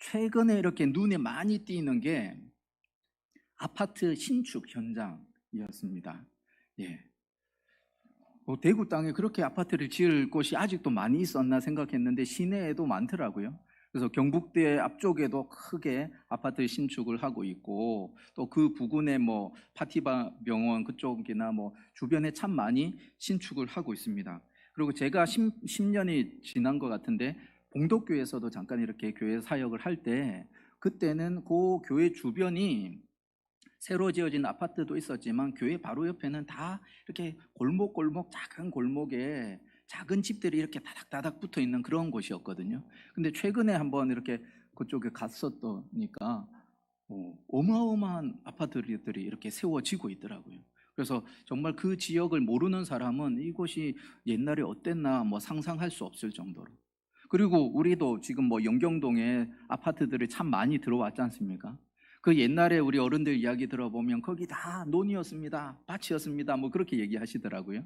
최근에 이렇게 눈에 많이 띄는 게 아파트 신축 현장이었습니다. 예. 대구 땅에 그렇게 아파트를 지을 곳이 아직도 많이 있었나 생각했는데 시내에도 많더라고요. 그래서 경북대 앞쪽에도 크게 아파트 신축을 하고 있고, 또 그 부근에 뭐 파티바 병원 그쪽이나 뭐 주변에 참 많이 신축을 하고 있습니다. 그리고 제가 10년이 지난 것 같은데 봉독교에서도 잠깐 이렇게 교회 사역을 할 때, 그때는 그 교회 주변이 새로 지어진 아파트도 있었지만 교회 바로 옆에는 다 이렇게 골목골목, 작은 골목에 작은 집들이 이렇게 다닥다닥 붙어 있는 그런 곳이었거든요. 근데 최근에 한번 이렇게 그쪽에 갔었더니까 어마어마한 아파트들이 이렇게 세워지고 있더라고요. 그래서 정말 그 지역을 모르는 사람은 이곳이 옛날에 어땠나 뭐 상상할 수 없을 정도로. 그리고 우리도 지금 뭐 영경동에 아파트들이 참 많이 들어왔지 않습니까? 그 옛날에 우리 어른들 이야기 들어보면 거기 다 논이었습니다, 밭이었습니다, 뭐 그렇게 얘기하시더라고요.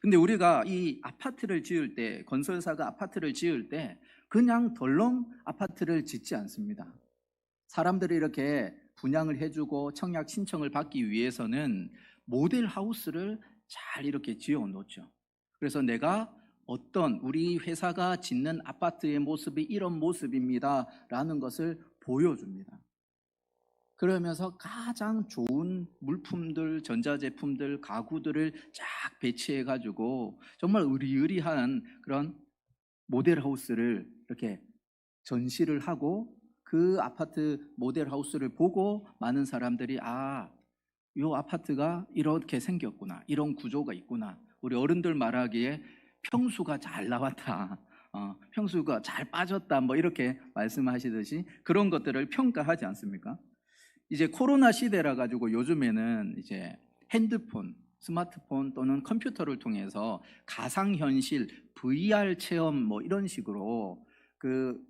근데 우리가 이 아파트를 지을 때, 건설사가 아파트를 지을 때 그냥 덜렁 아파트를 짓지 않습니다. 사람들이 이렇게 분양을 해주고 청약 신청을 받기 위해서는 모델 하우스를 잘 이렇게 지어 놓죠. 그래서 내가 어떤 우리 회사가 짓는 아파트의 모습이 이런 모습입니다 라는 것을 보여줍니다. 그러면서 가장 좋은 물품들, 전자제품들, 가구들을 쫙 배치해 가지고 정말 의리의리한 그런 모델하우스를 이렇게 전시를 하고, 그 아파트 모델하우스를 보고 많은 사람들이 이 아파트가 이렇게 생겼구나, 이런 구조가 있구나, 우리 어른들 말하기에 평수가 잘 나왔다, 평수가 잘 빠졌다, 뭐 이렇게 말씀하시듯이 그런 것들을 평가하지 않습니까? 이제 코로나 시대라 가지고 요즘에는 이제 핸드폰, 스마트폰 또는 컴퓨터를 통해서 가상현실, VR 체험 뭐 이런 식으로 그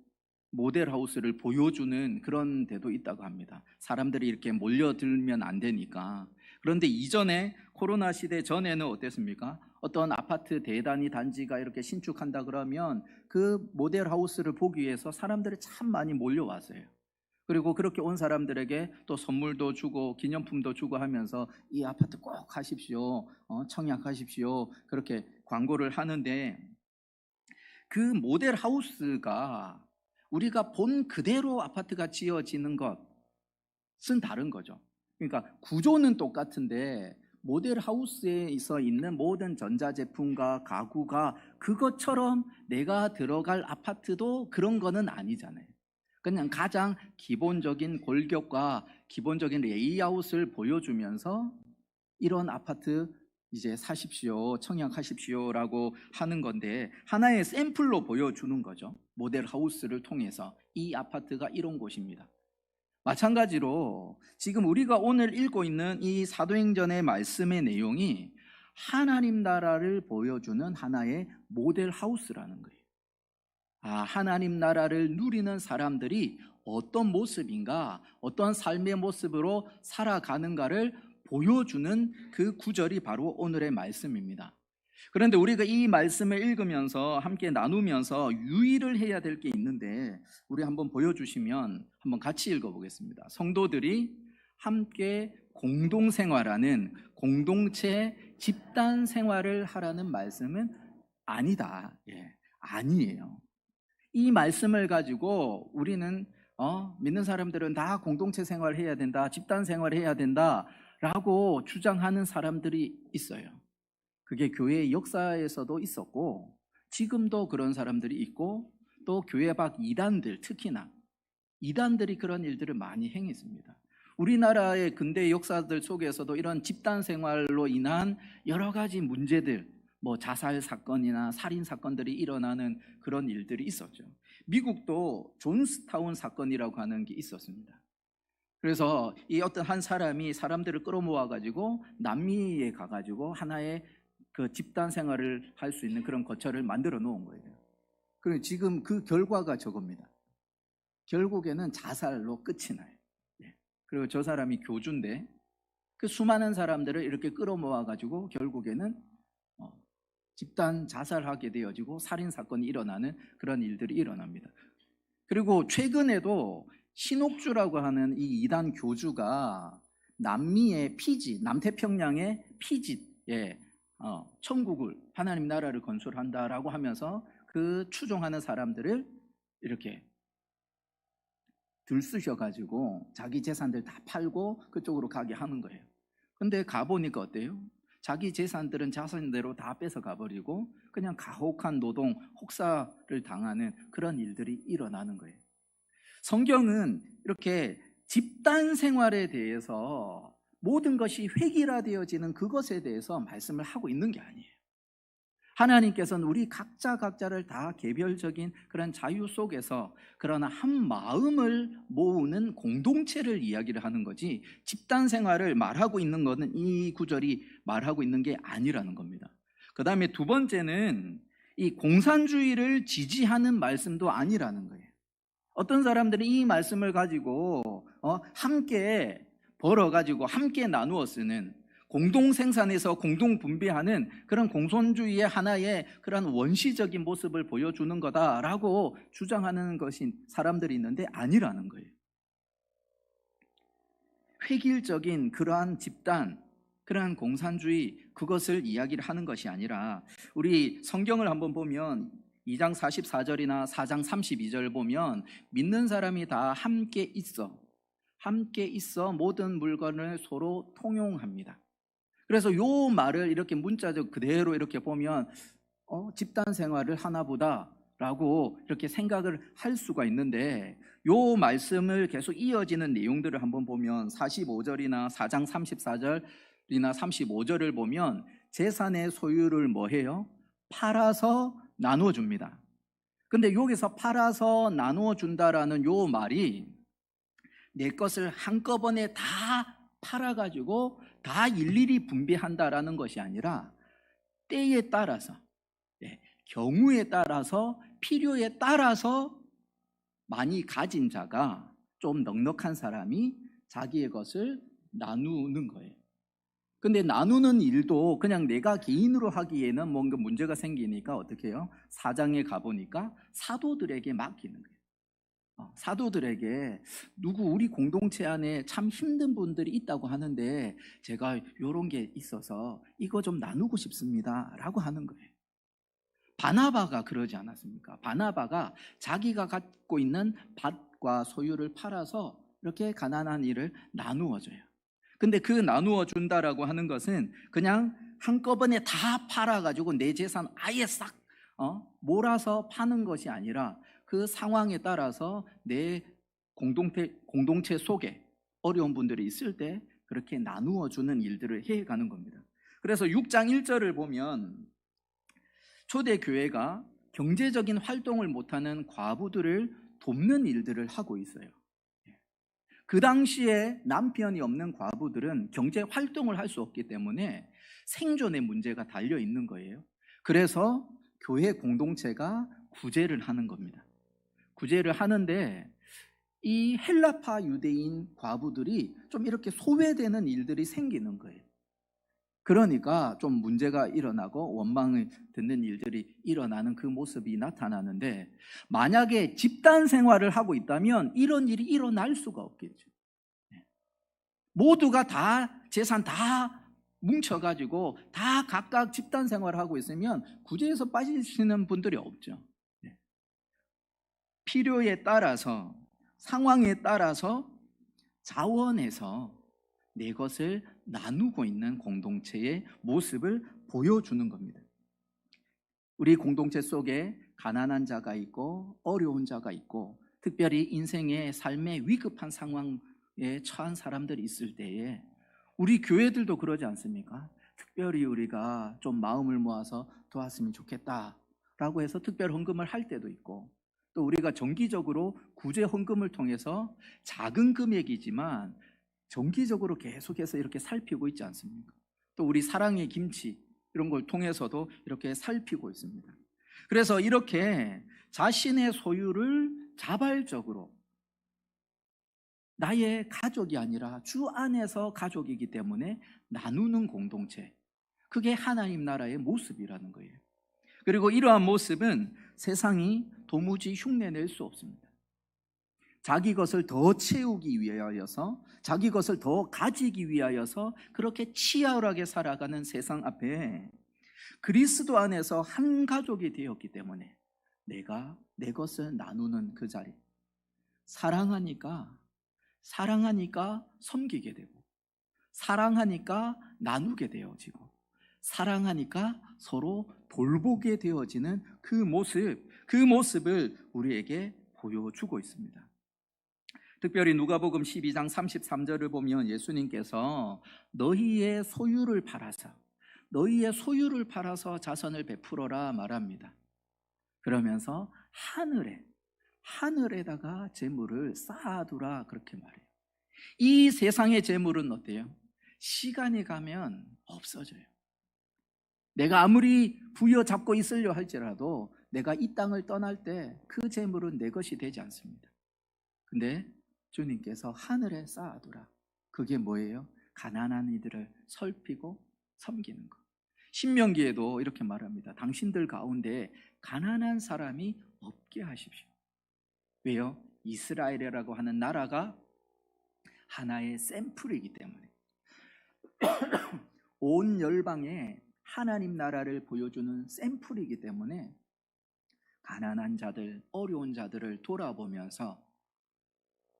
모델하우스를 보여주는 그런 데도 있다고 합니다. 사람들이 이렇게 몰려들면 안 되니까. 그런데 이전에 코로나 시대 전에는 어땠습니까? 어떤 아파트 대단위 단지가 이렇게 신축한다 그러면 그 모델하우스를 보기 위해서 사람들이 참 많이 몰려왔어요. 그리고 그렇게 온 사람들에게 또 선물도 주고 기념품도 주고 하면서 이 아파트 꼭 가십시오, 청약하십시오, 그렇게 광고를 하는데, 그 모델 하우스가 우리가 본 그대로 아파트가 지어지는 것은 다른 거죠. 그러니까 구조는 똑같은데 모델 하우스에 있는 모든 전자제품과 가구가 그것처럼 내가 들어갈 아파트도 그런 거는 아니잖아요. 그냥 가장 기본적인 골격과 기본적인 레이아웃을 보여주면서 이런 아파트 이제 사십시오, 청약하십시오라고 하는 건데, 하나의 샘플로 보여주는 거죠. 모델 하우스를 통해서 이 아파트가 이런 곳입니다. 마찬가지로 지금 우리가 오늘 읽고 있는 이 사도행전의 말씀의 내용이 하나님 나라를 보여주는 하나의 모델 하우스라는 거예요. 하나님 나라를 누리는 사람들이 어떤 모습인가, 어떤 삶의 모습으로 살아가는가를 보여주는 그 구절이 바로 오늘의 말씀입니다. 그런데 우리가 이 말씀을 읽으면서 함께 나누면서 유의를 해야 될 게 있는데, 우리 한번 보여주시면 한번 같이 읽어보겠습니다. 성도들이 함께 공동생활하는 공동체 집단 생활을 하라는 말씀은 아니다. 아니에요. 이 말씀을 가지고 우리는 믿는 사람들은 다 공동체 생활을 해야 된다, 집단 생활을 해야 된다 라고 주장하는 사람들이 있어요. 그게 교회의 역사에서도 있었고 지금도 그런 사람들이 있고, 또 교회 밖 이단들, 특히나 이단들이 그런 일들을 많이 행했습니다. 우리나라의 근대 역사들 속에서도 이런 집단 생활로 인한 여러 가지 문제들, 뭐 자살 사건이나 살인 사건들이 일어나는 그런 일들이 있었죠. 미국도 존스타운 사건이라고 하는 게 있었습니다. 그래서 이 어떤 한 사람이 사람들을 끌어모아 가지고 남미에 가 가지고 하나의 그 집단 생활을 할 수 있는 그런 거처를 만들어 놓은 거예요. 그리고 지금 그 결과가 저겁니다. 결국에는 자살로 끝이 나요. 그리고 저 사람이 교주인데 그 수많은 사람들을 이렇게 끌어모아 가지고 결국에는 집단 자살하게 되어지고 살인 사건이 일어나는 그런 일들이 일어납니다. 그리고 최근에도 신옥주라고 하는 이 이단 교주가 남미의 피지, 남태평양의 피지에 천국을, 하나님 나라를 건설한다라고 하면서 그 추종하는 사람들을 이렇게 들쑤셔가지고 자기 재산들 다 팔고 그쪽으로 가게 하는 거예요. 근데 가보니까 어때요? 자기 재산들은 자신대로 다 뺏어 가버리고 그냥 가혹한 노동, 혹사를 당하는 그런 일들이 일어나는 거예요. 성경은 이렇게 집단 생활에 대해서 모든 것이 획일화되어지는 그것에 대해서 말씀을 하고 있는 게 아니에요. 하나님께서는 우리 각자를 다 개별적인 그런 자유 속에서 그러나 한 마음을 모으는 공동체를 이야기를 하는 거지, 집단 생활을 말하고 있는 것은 이 구절이 말하고 있는 게 아니라는 겁니다. 그 다음에 두 번째는 이 공산주의를 지지하는 말씀도 아니라는 거예요. 어떤 사람들이 이 말씀을 가지고 함께 벌어가지고 함께 나누어 쓰는, 공동 생산해서 공동 분배하는 그런 공산주의의 하나의 그런 원시적인 모습을 보여주는 거다라고 주장하는 것이 사람들이 있는데 아니라는 거예요. 획일적인 그러한 집단, 그러한 공산주의, 그것을 이야기를 하는 것이 아니라, 우리 성경을 한번 보면 2장 44절이나 4장 32절 보면 믿는 사람이 다 함께 있어 모든 물건을 서로 통용합니다. 그래서 요 말을 이렇게 문자적 그대로 이렇게 보면 집단 생활을 하나보다 라고 이렇게 생각을 할 수가 있는데, 요 말씀을 계속 이어지는 내용들을 한번 보면 45절이나 4장 34절이나 35절을 보면 재산의 소유를 뭐 해요? 팔아서 나누어 줍니다. 근데 여기서 팔아서 나누어 준다라는 요 말이 내 것을 한꺼번에 다 팔아가지고 다 일일이 분배한다라는 것이 아니라 때에 따라서, 경우에 따라서, 필요에 따라서 많이 가진 자가, 좀 넉넉한 사람이 자기의 것을 나누는 거예요. 근데 나누는 일도 그냥 내가 개인으로 하기에는 뭔가 문제가 생기니까 어떻게 해요? 사장에 가보니까 사도들에게 맡기는 거예요. 사도들에게 우리 공동체 안에 참 힘든 분들이 있다고 하는데 제가 이런 게 있어서 이거 좀 나누고 싶습니다 라고 하는 거예요. 바나바가 그러지 않았습니까? 바나바가 자기가 갖고 있는 밭과 소유를 팔아서 이렇게 가난한 일을 나누어 줘요. 근데 그 나누어 준다라고 하는 것은 그냥 한꺼번에 다 팔아가지고 내 재산 아예 싹 몰아서 파는 것이 아니라 그 상황에 따라서 내 공동체 속에 어려운 분들이 있을 때 그렇게 나누어 주는 일들을 해가는 겁니다. 그래서 6장 1절을 보면 초대교회가 경제적인 활동을 못하는 과부들을 돕는 일들을 하고 있어요. 그 당시에 남편이 없는 과부들은 경제 활동을 할 수 없기 때문에 생존의 문제가 달려 있는 거예요. 그래서 교회 공동체가 구제를 하는 겁니다. 구제를 하는데 이 헬라파 유대인 과부들이 좀 이렇게 소외되는 일들이 생기는 거예요. 그러니까 좀 문제가 일어나고 원망을 듣는 일들이 일어나는 그 모습이 나타나는데, 만약에 집단 생활을 하고 있다면 이런 일이 일어날 수가 없겠죠. 모두가 다 재산 다 뭉쳐가지고 다 각각 집단 생활을 하고 있으면 구제에서 빠지시는 분들이 없죠. 필요에 따라서, 상황에 따라서 자원해서 내 것을 나누고 있는 공동체의 모습을 보여주는 겁니다. 우리 공동체 속에 가난한 자가 있고 어려운 자가 있고 특별히 인생의 삶의 위급한 상황에 처한 사람들이 있을 때에 우리 교회들도 그러지 않습니까? 특별히 우리가 좀 마음을 모아서 도왔으면 좋겠다라고 해서 특별 헌금을 할 때도 있고, 또 우리가 정기적으로 구제 헌금을 통해서 작은 금액이지만 정기적으로 계속해서 이렇게 살피고 있지 않습니까? 또 우리 사랑의 김치 이런 걸 통해서도 이렇게 살피고 있습니다. 그래서 이렇게 자신의 소유를 자발적으로, 나의 가족이 아니라 주 안에서 가족이기 때문에 나누는 공동체, 그게 하나님 나라의 모습이라는 거예요. 그리고 이러한 모습은 세상이 도무지 흉내낼 수 없습니다. 자기 것을 더 채우기 위하여서, 자기 것을 더 가지기 위하여서 그렇게 치열하게 살아가는 세상 앞에 그리스도 안에서 한 가족이 되었기 때문에 내가 내 것을 나누는 그 자리, 사랑하니까 섬기게 되고, 사랑하니까 나누게 되어지고, 사랑하니까 서로 돌보게 되어지는 그 모습을 우리에게 보여주고 있습니다. 특별히 누가복음 12장 33절을 보면 예수님께서 너희의 소유를 팔아서 자선을 베풀어라 말합니다. 그러면서 하늘에다가 재물을 쌓아두라 그렇게 말해요. 이 세상의 재물은 어때요? 시간이 가면 없어져요. 내가 아무리 부여잡고 있으려 할지라도 내가 이 땅을 떠날 때 그 재물은 내 것이 되지 않습니다. 근데 주님께서 하늘에 쌓아두라. 그게 뭐예요? 가난한 이들을 살피고 섬기는 것. 신명기에도 이렇게 말합니다. 당신들 가운데 가난한 사람이 없게 하십시오. 왜요? 이스라엘이라고 하는 나라가 하나의 샘플이기 때문에, 온 열방에 하나님 나라를 보여주는 샘플이기 때문에 가난한 자들, 어려운 자들을 돌아보면서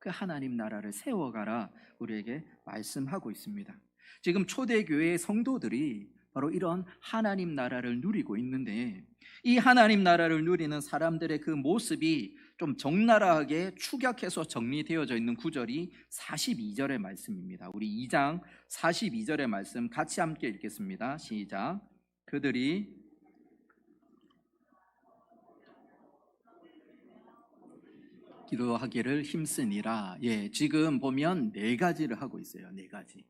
그 하나님 나라를 세워가라 우리에게 말씀하고 있습니다. 지금 초대교회의 성도들이 바로 이런 하나님 나라를 누리고 있는데, 이 하나님 나라를 누리는 사람들의 그 모습이 좀 적나라하게 축약해서 정리되어져 있는 구절이 42절의 말씀입니다. 우리 2장 42절의 말씀 같이 함께 읽겠습니다. 시작. 그들이 기도하기를 힘쓰니라. 지금 보면 네 가지를 하고 있어요. 네 가지.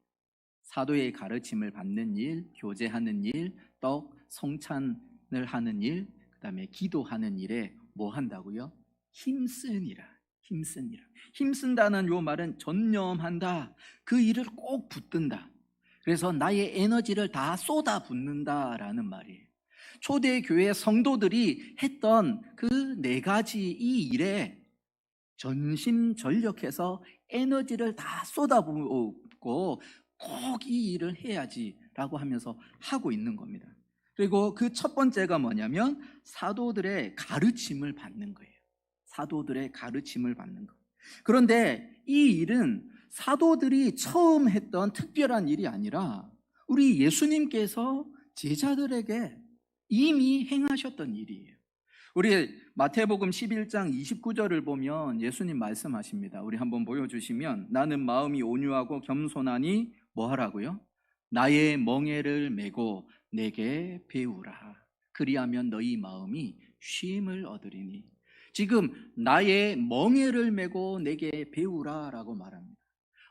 사도의 가르침을 받는 일, 교제하는 일, 떡 성찬을 하는 일, 그 다음에 기도하는 일에 뭐 한다고요? 힘쓰니라. 힘쓴다는 요 말은 전념한다. 그 일을 꼭 붙든다. 그래서 나의 에너지를 다 쏟아붓는다라는 말이에요. 초대교회 성도들이 했던 그 네 가지 이 일에 전심전력해서 에너지를 다 쏟아붓고 꼭 이 일을 해야지라고 하면서 하고 있는 겁니다. 그리고 그 첫 번째가 뭐냐면 사도들의 가르침을 받는 거예요. 사도들의 가르침을 받는 것. 그런데 이 일은 사도들이 처음 했던 특별한 일이 아니라 우리 예수님께서 제자들에게 이미 행하셨던 일이에요. 우리 마태복음 11장 29절을 보면 예수님 말씀하십니다. 우리 한번 보여주시면, 나는 마음이 온유하고 겸손하니 뭐 하라고요? 나의 멍에를 메고 내게 배우라. 그리하면 너희 마음이 쉼을 얻으리니. 지금 나의 멍에를 메고 내게 배우라 라고 말합니다.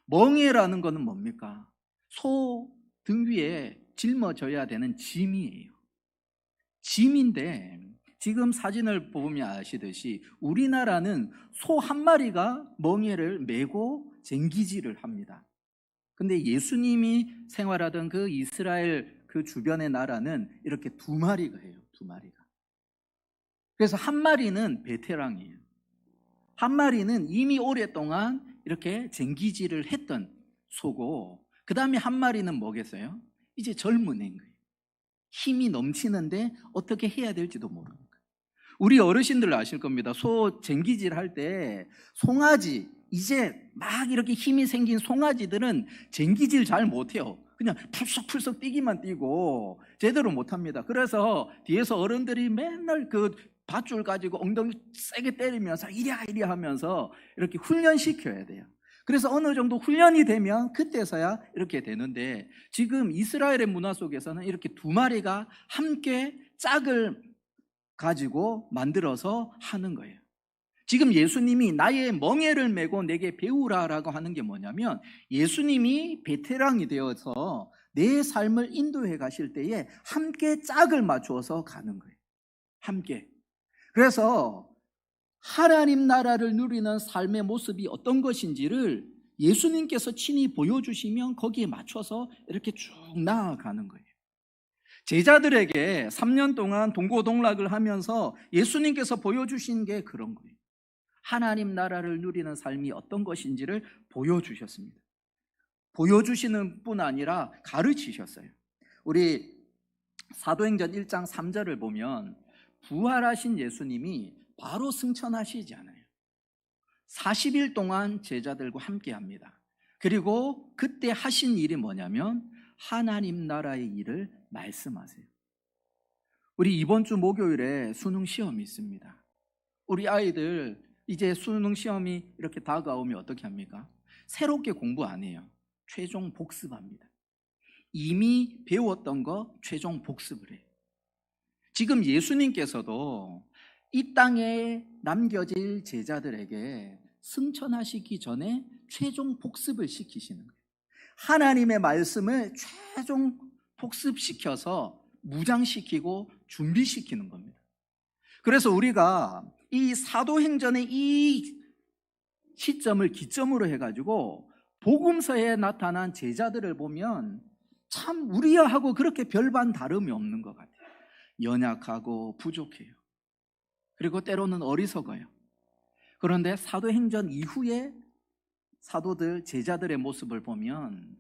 멍에라는 것은 뭡니까? 소 등 위에 짊어져야 되는 짐이에요. 짐인데 지금 사진을 보면 아시듯이 우리나라는 소 한 마리가 멍에를 메고 쟁기질을 합니다. 근데 예수님이 생활하던 그 이스라엘 그 주변의 나라는 이렇게 두 마리가 해요. 두 마리가. 그래서 한 마리는 베테랑이에요. 한 마리는 이미 오랫동안 이렇게 쟁기질을 했던 소고, 그 다음에 한 마리는 뭐겠어요? 이제 젊은 애인 거예요. 힘이 넘치는데 어떻게 해야 될지도 모르는 거예요. 우리 어르신들 아실 겁니다. 소 쟁기질 할 때 송아지, 이제 막 이렇게 힘이 생긴 송아지들은 쟁기질 잘 못해요. 그냥 풀썩풀썩 뛰기만 뛰고 제대로 못합니다. 그래서 뒤에서 어른들이 맨날 그 밧줄 가지고 엉덩이 세게 때리면서 이랴 하면서 이렇게 훈련시켜야 돼요. 그래서 어느 정도 훈련이 되면 그때서야 이렇게 되는데, 지금 이스라엘의 문화 속에서는 이렇게 두 마리가 함께 짝을 가지고 만들어서 하는 거예요. 지금 예수님이 나의 멍에를 메고 내게 배우라라고 하는 게 뭐냐면, 예수님이 베테랑이 되어서 내 삶을 인도해 가실 때에 함께 짝을 맞추어서 가는 거예요. 함께. 그래서 하나님 나라를 누리는 삶의 모습이 어떤 것인지를 예수님께서 친히 보여주시면 거기에 맞춰서 이렇게 쭉 나아가는 거예요. 제자들에게 3년 동안 동고동락을 하면서 예수님께서 보여주신 게 그런 거예요. 하나님 나라를 누리는 삶이 어떤 것인지를 보여주셨습니다. 보여주시는 뿐 아니라 가르치셨어요. 우리 사도행전 1장 3절을 보면 부활하신 예수님이 바로 승천하시지 않아요. 40일 동안 제자들과 함께 합니다. 그리고 그때 하신 일이 뭐냐면 하나님 나라의 일을 말씀하세요. 우리 이번 주 목요일에 수능 시험이 있습니다. 우리 아이들 이제 수능 시험이 이렇게 다가오면 어떻게 합니까? 새롭게 공부 안 해요. 최종 복습합니다. 이미 배웠던 거 최종 복습을 해요. 지금 예수님께서도 이 땅에 남겨질 제자들에게 승천하시기 전에 최종 복습을 시키시는 거예요. 하나님의 말씀을 최종 복습시켜서 무장시키고 준비시키는 겁니다. 그래서 우리가 이 사도행전의 이 시점을 기점으로 해가지고 복음서에 나타난 제자들을 보면 참 우리하고 그렇게 별반 다름이 없는 것 같아요. 연약하고 부족해요. 그리고 때로는 어리석어요. 그런데 사도행전 이후에 사도들, 제자들의 모습을 보면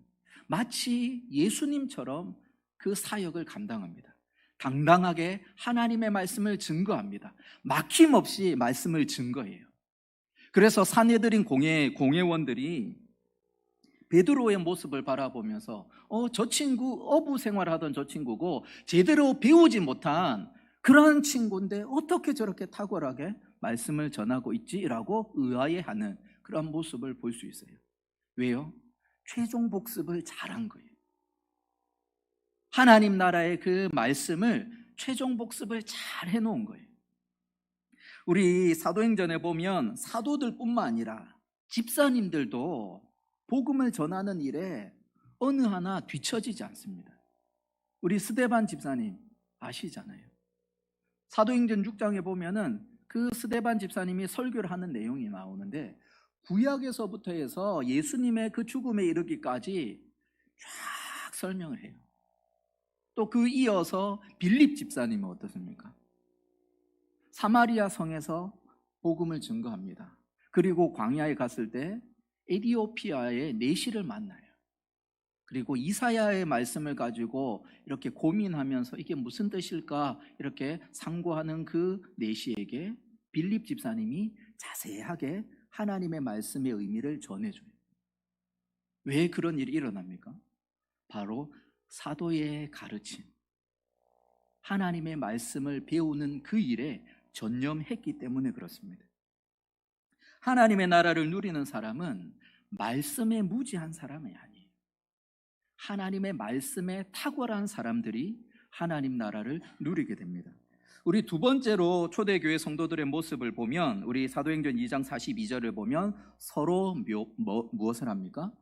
마치 예수님처럼 그 사역을 감당합니다. 당당하게 하나님의 말씀을 증거합니다. 막힘없이 말씀을 증거해요. 그래서 산헤드린 공회원들이 베드로의 모습을 바라보면서 저 친구 어부 생활하던 저 친구고 제대로 배우지 못한 그런 친구인데 어떻게 저렇게 탁월하게 말씀을 전하고 있지라고 의아해하는 그런 모습을 볼 수 있어요. 왜요? 최종 복습을 잘한 거예요. 하나님 나라의 그 말씀을 최종 복습을 잘 해놓은 거예요. 우리 사도행전에 보면 사도들뿐만 아니라 집사님들도 복음을 전하는 일에 어느 하나 뒤처지지 않습니다. 우리 스데반 집사님 아시잖아요. 사도행전 6장에 보면은 그 스데반 집사님이 설교를 하는 내용이 나오는데 구약에서부터 해서 예수님의 그 죽음에 이르기까지 쫙 설명을 해요. 또 그 이어서 빌립 집사님은 어떻습니까? 사마리아 성에서 복음을 증거합니다. 그리고 광야에 갔을 때 에디오피아의 내시를 만나요. 그리고 이사야의 말씀을 가지고 이렇게 고민하면서 이게 무슨 뜻일까 이렇게 상고하는 그 내시에게 빌립 집사님이 자세하게 하나님의 말씀의 의미를 전해줘요. 왜 그런 일이 일어납니까? 바로 사도의 가르침, 하나님의 말씀을 배우는 그 일에 전념했기 때문에 그렇습니다. 하나님의 나라를 누리는 사람은 말씀에 무지한 사람이 아니에요. 하나님의 말씀에 탁월한 사람들이 하나님 나라를 누리게 됩니다. 우리 두 번째로 초대교회 성도들의 모습을 보면 우리 사도행전 2장 42절을 보면 서로 무엇을 합니까?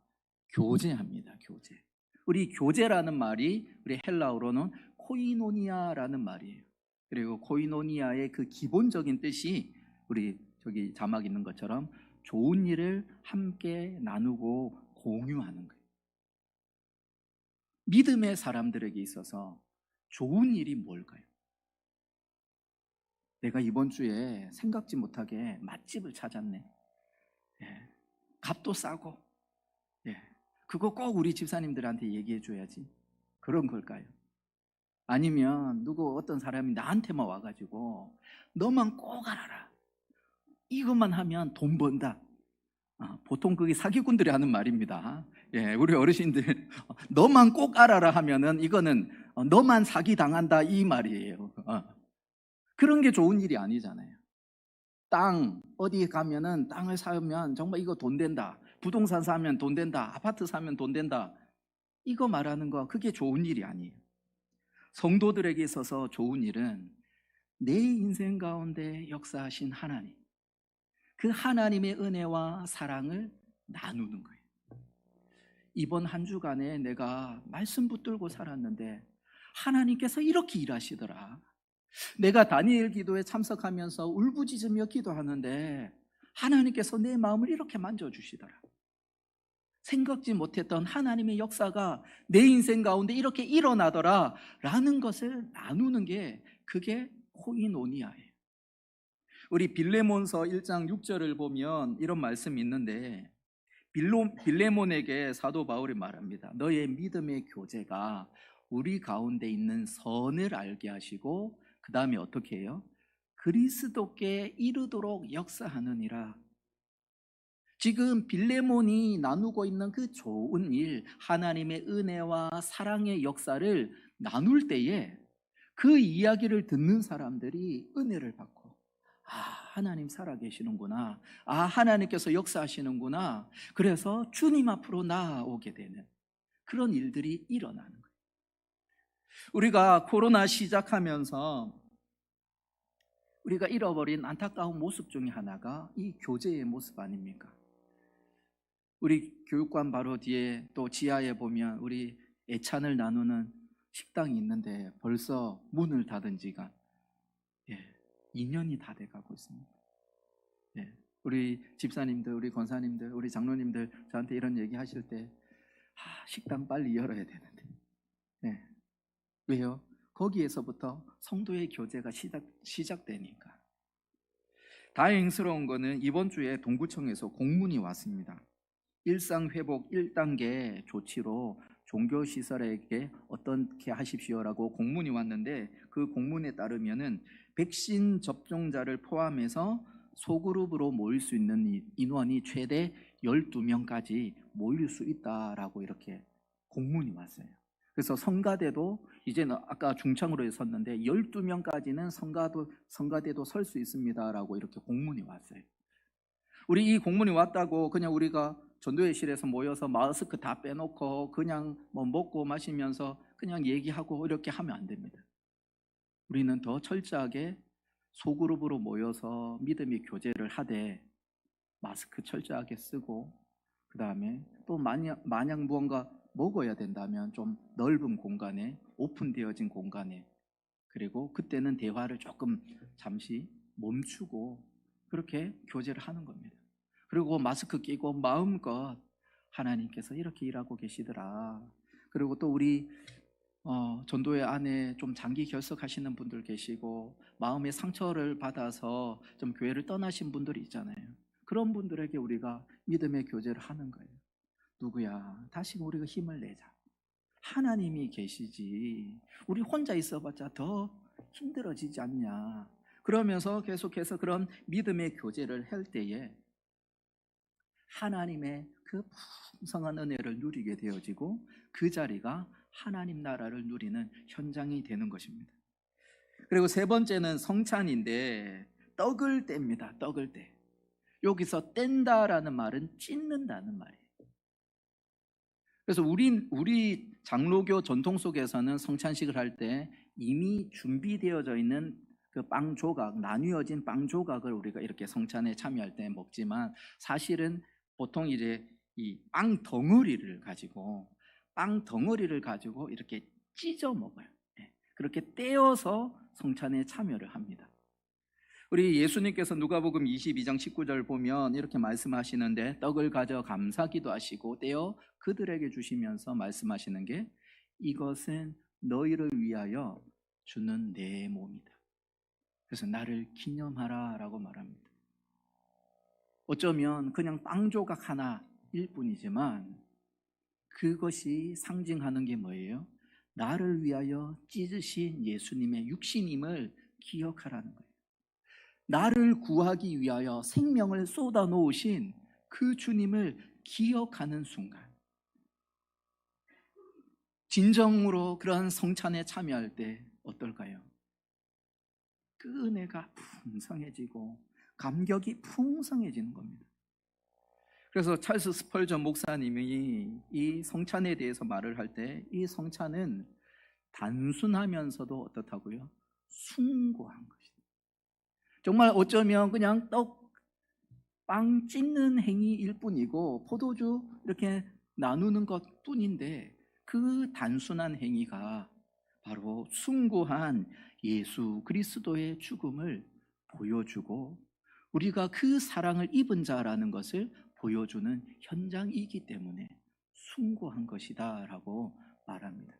교제합니다. 교제. 우리 교제라는 말이 우리 헬라어로는 코이노니아라는 말이에요. 그리고 코이노니아의 그 기본적인 뜻이 우리 저기 자막 있는 것처럼 좋은 일을 함께 나누고 공유하는 거예요. 믿음의 사람들에게 있어서 좋은 일이 뭘까요? 내가 이번 주에 생각지 못하게 맛집을 찾았네. 예, 값도 싸고. 예, 그거 꼭 우리 집사님들한테 얘기해 줘야지. 그런 걸까요? 아니면 어떤 사람이 나한테만 와가지고 너만 꼭 알아라. 이것만 하면 돈 번다. 보통 그게 사기꾼들이 하는 말입니다. 예, 우리 어르신들 너만 꼭 알아라 하면은 이거는 너만 사기 당한다 이 말이에요. 그런 게 좋은 일이 아니잖아요. 땅 어디 가면은 땅을 사면 정말 이거 돈 된다. 부동산 사면 돈 된다. 아파트 사면 돈 된다. 이거 말하는 거 그게 좋은 일이 아니에요. 성도들에게 있어서 좋은 일은 내 인생 가운데 역사하신 하나님, 그 하나님의 은혜와 사랑을 나누는 거예요. 이번 한 주간에 내가 말씀 붙들고 살았는데 하나님께서 이렇게 일하시더라. 내가 다니엘 기도에 참석하면서 울부짖으며 기도하는데 하나님께서 내 마음을 이렇게 만져주시더라. 생각지 못했던 하나님의 역사가 내 인생 가운데 이렇게 일어나더라 라는 것을 나누는 게 그게 코이노니아예요. 우리 빌레몬서 1장 6절을 보면 이런 말씀이 있는데 빌레몬에게 사도 바울이 말합니다. 너의 믿음의 교제가 우리 가운데 있는 선을 알게 하시고 그 다음에 어떻게 해요? 그리스도께 이르도록 역사하느니라. 지금 빌레몬이 나누고 있는 그 좋은 일, 하나님의 은혜와 사랑의 역사를 나눌 때에 그 이야기를 듣는 사람들이 은혜를 받고, 아, 하나님 살아계시는구나. 아, 하나님께서 역사하시는구나. 그래서 주님 앞으로 나아오게 되는 그런 일들이 일어나는 거예요. 우리가 코로나 시작하면서 우리가 잃어버린 안타까운 모습 중에 하나가 이 교제의 모습 아닙니까? 우리 교육관 바로 뒤에 또 지하에 보면 우리 애찬을 나누는 식당이 있는데 벌써 문을 닫은 지가 2년이 다 돼가고 있습니다. 우리 집사님들, 우리 권사님들, 우리 장로님들 저한테 이런 얘기 하실 때 식당 빨리 열어야 되는데 왜요? 거기에서부터 성도의 교제가 시작되니까. 다행스러운 거는 이번 주에 동구청에서 공문이 왔습니다. 일상회복 1단계 조치로 종교시설에게 어떻게 하십시오라고 공문이 왔는데 그 공문에 따르면은 백신 접종자를 포함해서 소그룹으로 모일 수 있는 인원이 최대 12명까지 모일 수 있다라고 이렇게 공문이 왔어요. 그래서 성가대도 이제는 아까 중창으로 섰는데 12명까지는 성가대도 설 수 있습니다라고 이렇게 공문이 왔어요. 우리 이 공문이 왔다고 그냥 우리가 전도회실에서 모여서 마스크 다 빼놓고 그냥 뭐 먹고 마시면서 그냥 얘기하고 이렇게 하면 안 됩니다. 우리는 더 철저하게 소그룹으로 모여서 믿음의 교제를 하되 마스크 철저하게 쓰고 그 다음에 또 만약 무언가 먹어야 된다면 좀 넓은 공간에 오픈되어진 공간에 그리고 그때는 대화를 조금 잠시 멈추고 그렇게 교제를 하는 겁니다. 그리고 마스크 끼고 마음껏 하나님께서 이렇게 일하고 계시더라. 그리고 또 우리 전도회 안에 좀 장기 결석하시는 분들 계시고 마음의 상처를 받아서 좀 교회를 떠나신 분들이 있잖아요. 그런 분들에게 우리가 믿음의 교제를 하는 거예요. 누구야? 다시 우리가 힘을 내자. 하나님이 계시지. 우리 혼자 있어봤자 더 힘들어지지 않냐. 그러면서 계속해서 그런 믿음의 교제를 할 때에 하나님의 그 풍성한 은혜를 누리게 되어지고 그 자리가 하나님 나라를 누리는 현장이 되는 것입니다. 그리고 세 번째는 성찬인데 떡을 뗍니다. 떡을 떼. 여기서 뗀다라는 말은 찢는다는 말이에요. 그래서 우리 장로교 전통 속에서는 성찬식을 할 때 이미 준비되어져 있는 그 빵 조각, 나뉘어진 빵 조각을 우리가 이렇게 성찬에 참여할 때 먹지만 사실은 보통 이제 이 빵 덩어리를 가지고 이렇게 찢어 먹어요. 그렇게 떼어서 성찬에 참여를 합니다. 우리 예수님께서 누가복음 22장 19절 보면 이렇게 말씀하시는데 떡을 가져 감사기도 하시고 떼어 그들에게 주시면서 말씀하시는 게 이것은 너희를 위하여 주는 내 몸이다. 그래서 나를 기념하라 라고 말합니다. 어쩌면 그냥 빵 조각 하나일 뿐이지만 그것이 상징하는 게 뭐예요? 나를 위하여 찢으신 예수님의 육신임을 기억하라는 거예요. 나를 구하기 위하여 생명을 쏟아 놓으신 그 주님을 기억하는 순간 진정으로 그러한 성찬에 참여할 때 어떨까요? 그 은혜가 풍성해지고 감격이 풍성해지는 겁니다. 그래서 찰스 스펄전 목사님이 이 성찬에 대해서 말을 할 때 이 성찬은 단순하면서도 어떻다고요? 숭고한 것이다. 정말 어쩌면 그냥 빵 찢는 행위일 뿐이고 포도주 이렇게 나누는 것 뿐인데 그 단순한 행위가 바로 숭고한 예수 그리스도의 죽음을 보여주고 우리가 그 사랑을 입은 자라는 것을 보여주는 현장이기 때문에 숭고한 것이다 라고 말합니다.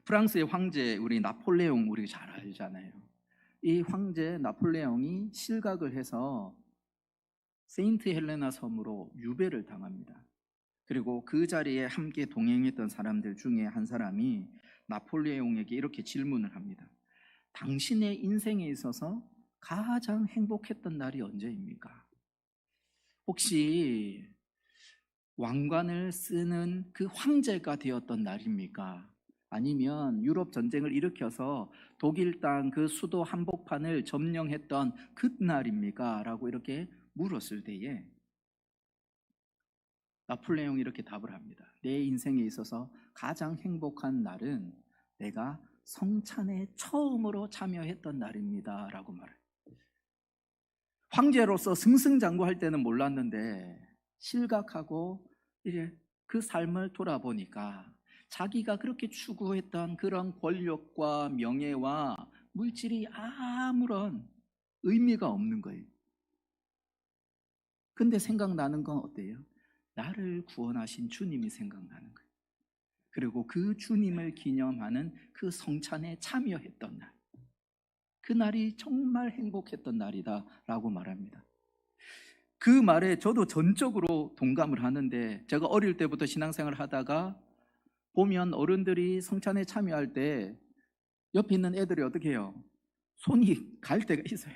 프랑스의 황제 우리 나폴레옹 우리 잘 알잖아요. 이 황제 나폴레옹이 실각을 해서 세인트 헬레나 섬으로 유배를 당합니다. 그리고 그 자리에 함께 동행했던 사람들 중에 한 사람이 나폴레옹에게 이렇게 질문을 합니다. 당신의 인생에 있어서 가장 행복했던 날이 언제입니까? 혹시 왕관을 쓰는 그 황제가 되었던 날입니까? 아니면 유럽 전쟁을 일으켜서 독일 땅 그 수도 한복판을 점령했던 그날입니까? 라고 이렇게 물었을 때에 나폴레옹이 이렇게 답을 합니다. 내 인생에 있어서 가장 행복한 날은 내가 성찬에 처음으로 참여했던 날입니다. 라고 말해요. 황제로서 승승장구할 때는 몰랐는데 실각하고 이제 그 삶을 돌아보니까 자기가 그렇게 추구했던 그런 권력과 명예와 물질이 아무런 의미가 없는 거예요. 근데 생각나는 건 어때요? 나를 구원하신 주님이 생각나는 거예요. 그리고 그 주님을 기념하는 그 성찬에 참여했던 날, 그날이 정말 행복했던 날이다 라고 말합니다. 그 말에 저도 전적으로 동감을 하는데, 제가 어릴 때부터 신앙생활을 하다가 보면 어른들이 성찬에 참여할 때 옆에 있는 애들이 어떻게 해요? 손이 갈 때가 있어요.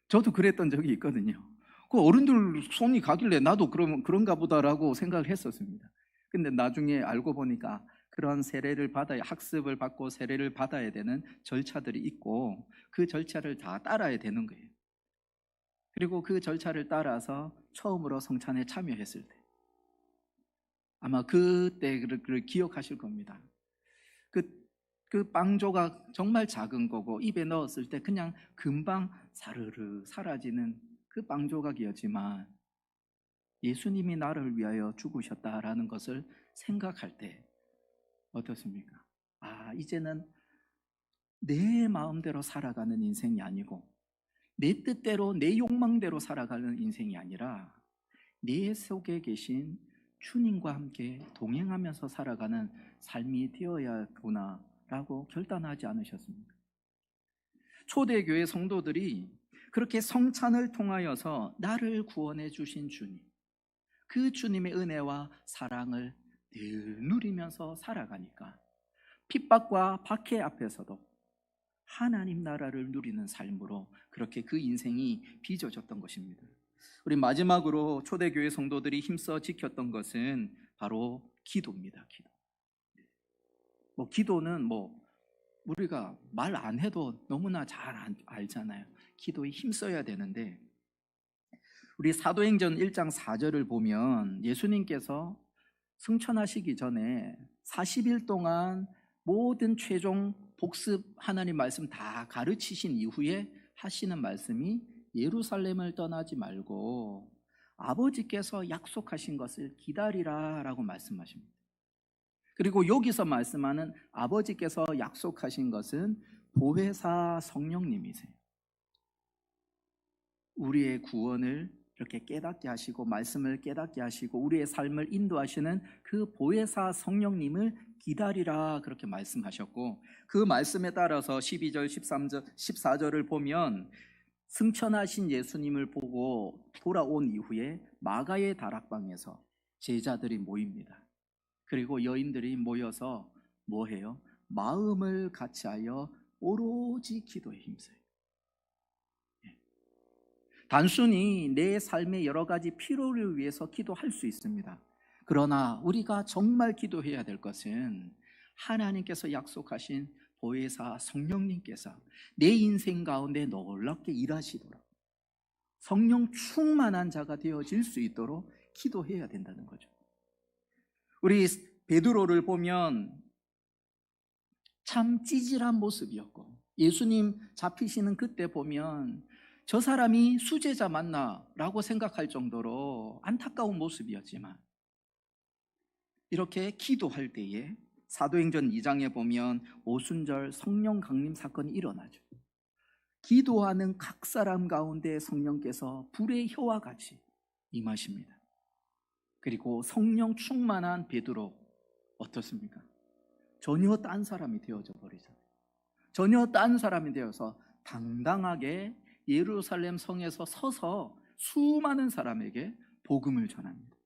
저도 그랬던 적이 있거든요. 그 어른들 손이 가길래 나도 그런가 보다라고 생각을 했었습니다. 근데 나중에 알고 보니까 그런 세례를 받아야, 학습을 받고 세례를 받아야 되는 절차들이 있고 그 절차를 다 따라야 되는 거예요. 그리고 그 절차를 따라서 처음으로 성찬에 참여했을 때 아마 그때 그를 기억하실 겁니다. 그 빵 조각 정말 작은 거고 입에 넣었을 때 그냥 금방 사르르 사라지는 그 빵 조각이었지만 예수님이 나를 위하여 죽으셨다라는 것을 생각할 때 어떻습니까? 아, 이제는 내 마음대로 살아가는 인생이 아니고 내 뜻대로 내 욕망대로 살아가는 인생이 아니라 내 속에 계신 주님과 함께 동행하면서 살아가는 삶이 되어야구나 라고 결단하지 않으셨습니까? 초대교회 성도들이 그렇게 성찬을 통하여서 나를 구원해 주신 주님, 그 주님의 은혜와 사랑을 늘 누리면서 살아가니까 핍박과 박해 앞에서도 하나님 나라를 누리는 삶으로 그렇게 그 인생이 빚어졌던 것입니다. 우리 마지막으로 초대교회 성도들이 힘써 지켰던 것은 바로 기도입니다. 기도는 우리가 말 안 해도 너무나 잘 알잖아요. 기도에 힘써야 되는데, 우리 사도행전 1장 4절을 보면 예수님께서 승천하시기 전에 40일 동안 모든 최종 복습 하나님 말씀 다 가르치신 이후에 하시는 말씀이 예루살렘을 떠나지 말고 아버지께서 약속하신 것을 기다리라 라고 말씀하십니다. 그리고 여기서 말씀하는 아버지께서 약속하신 것은 보혜사 성령님이세요. 우리의 구원을 이렇게 깨닫게 하시고 말씀을 깨닫게 하시고 우리의 삶을 인도하시는 그 보혜사 성령님을 기다리라 그렇게 말씀하셨고, 그 말씀에 따라서 12절, 13절, 14절을 보면 승천하신 예수님을 보고 돌아온 이후에 마가의 다락방에서 제자들이 모입니다. 그리고 여인들이 모여서 뭐해요? 마음을 같이하여 오로지 기도에 힘써요. 단순히 내 삶의 여러 가지 필요를 위해서 기도할 수 있습니다. 그러나 우리가 정말 기도해야 될 것은 하나님께서 약속하신 보혜사 성령님께서 내 인생 가운데 놀랍게 일하시도록 성령 충만한 자가 되어질 수 있도록 기도해야 된다는 거죠. 우리 베드로를 보면 참 찌질한 모습이었고, 예수님 잡히시는 그때 보면 저 사람이 수제자 맞나? 라고 생각할 정도로 안타까운 모습이었지만, 이렇게 기도할 때에 사도행전 2장에 보면 오순절 성령 강림 사건이 일어나죠. 기도하는 각 사람 가운데 성령께서 불의 혀와 같이 임하십니다. 그리고 성령 충만한 베드로 어떻습니까? 전혀 딴 사람이 되어져 버리잖아요. 전혀 딴 사람이 되어서 당당하게 예루살렘 성에서 서서 수많은 사람에게 복음을 전합니다.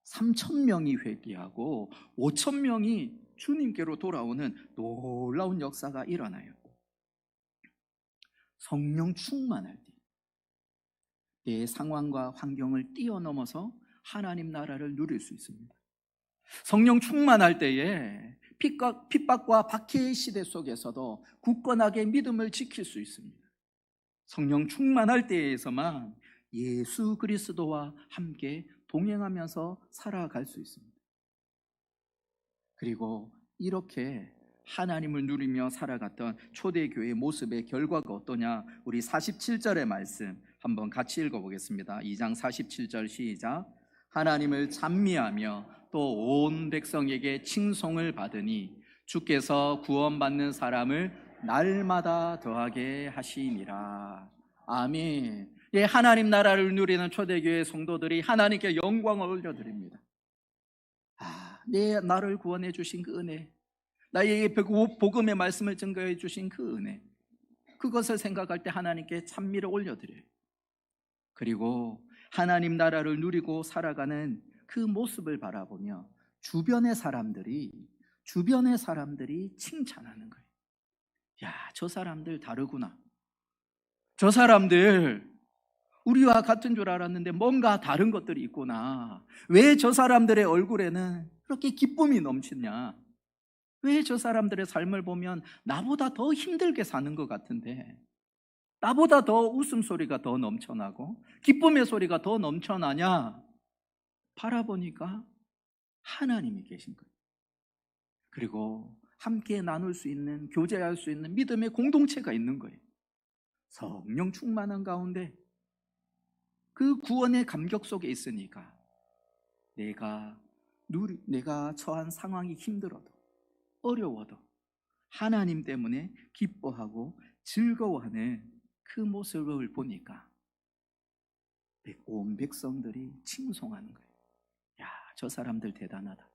3,000명이 회개하고 5,000명이 주님께로 돌아오는 놀라운 역사가 일어나요. 성령 충만할 때 내 상황과 환경을 뛰어넘어서 하나님 나라를 누릴 수 있습니다. 성령 충만할 때에 핍박과 박해의 시대 속에서도 굳건하게 믿음을 지킬 수 있습니다. 성령 충만할 때에서만 예수 그리스도와 함께 동행하면서 살아갈 수 있습니다. 그리고 이렇게 하나님을 누리며 살아갔던 초대교회의 모습의 결과가 어떠냐? 우리 47절의 말씀 한번 같이 읽어보겠습니다. 2장 47절 시작. 하나님을 찬미하며 또 온 백성에게 칭송을 받으니 주께서 구원받는 사람을 날마다 더하게 하시니라. 아멘. 예, 하나님 나라를 누리는 초대교회 성도들이 하나님께 영광을 올려드립니다. 나를 구원해 주신 그 은혜, 나에게 복음의 말씀을 증거해 주신 그 은혜, 그것을 생각할 때 하나님께 찬미를 올려드려요. 그리고 하나님 나라를 누리고 살아가는 그 모습을 바라보며 주변의 사람들이 칭찬하는 거예요. 야, 저 사람들 다르구나. 저 사람들 우리와 같은 줄 알았는데 뭔가 다른 것들이 있구나. 왜 저 사람들의 얼굴에는 그렇게 기쁨이 넘치냐? 왜 저 사람들의 삶을 보면 나보다 더 힘들게 사는 것 같은데, 나보다 더 웃음소리가 더 넘쳐나고 기쁨의 소리가 더 넘쳐나냐? 바라보니까 하나님이 계신 거예요. 그리고 함께 나눌 수 있는, 교제할 수 있는 믿음의 공동체가 있는 거예요. 성령 충만한 가운데 그 구원의 감격 속에 있으니까 내가 처한 상황이 힘들어도 어려워도 하나님 때문에 기뻐하고 즐거워하는 그 모습을 보니까 온 백성들이 칭송하는 거예요. 야, 저 사람들 대단하다.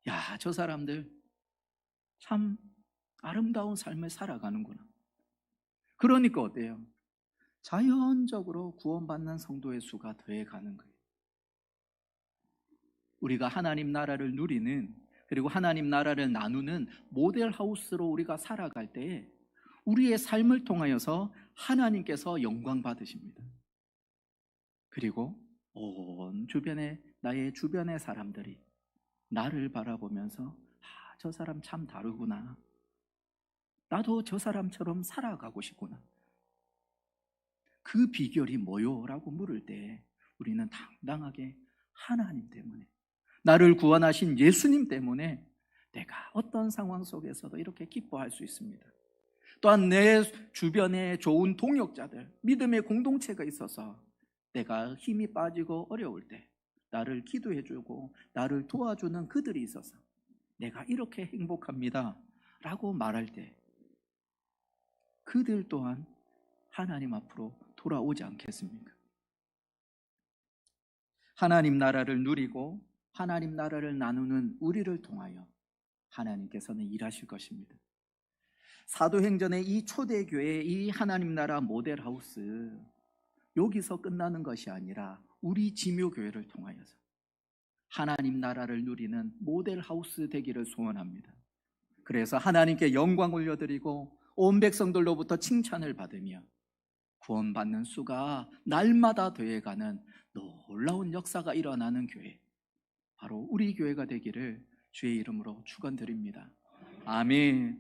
야, 저 사람들 참 아름다운 삶을 살아가는구나. 그러니까 어때요? 자연적으로 구원받는 성도의 수가 더해가는 거예요. 우리가 하나님 나라를 누리는, 그리고 하나님 나라를 나누는 모델하우스로 우리가 살아갈 때에 우리의 삶을 통하여서 하나님께서 영광 받으십니다. 그리고 온 나의 주변의 사람들이 나를 바라보면서 저 사람 참 다르구나. 나도 저 사람처럼 살아가고 싶구나. 그 비결이 뭐요? 라고 물을 때 우리는 당당하게 하나님 때문에, 나를 구원하신 예수님 때문에 내가 어떤 상황 속에서도 이렇게 기뻐할 수 있습니다. 또한 내 주변에 좋은 동역자들, 믿음의 공동체가 있어서 내가 힘이 빠지고 어려울 때 나를 기도해주고 나를 도와주는 그들이 있어서 내가 이렇게 행복합니다 라고 말할 때 그들 또한 하나님 앞으로 돌아오지 않겠습니까? 하나님 나라를 누리고 하나님 나라를 나누는 우리를 통하여 하나님께서는 일하실 것입니다. 사도행전의 이 초대교회의 이 하나님 나라 모델하우스, 여기서 끝나는 것이 아니라 우리 지묘교회를 통하여서 하나님 나라를 누리는 모델하우스 되기를 소원합니다. 그래서 하나님께 영광 올려드리고 온 백성들로부터 칭찬을 받으며 구원받는 수가 날마다 더해가는 놀라운 역사가 일어나는 교회, 바로 우리 교회가 되기를 주의 이름으로 축원드립니다. 아멘.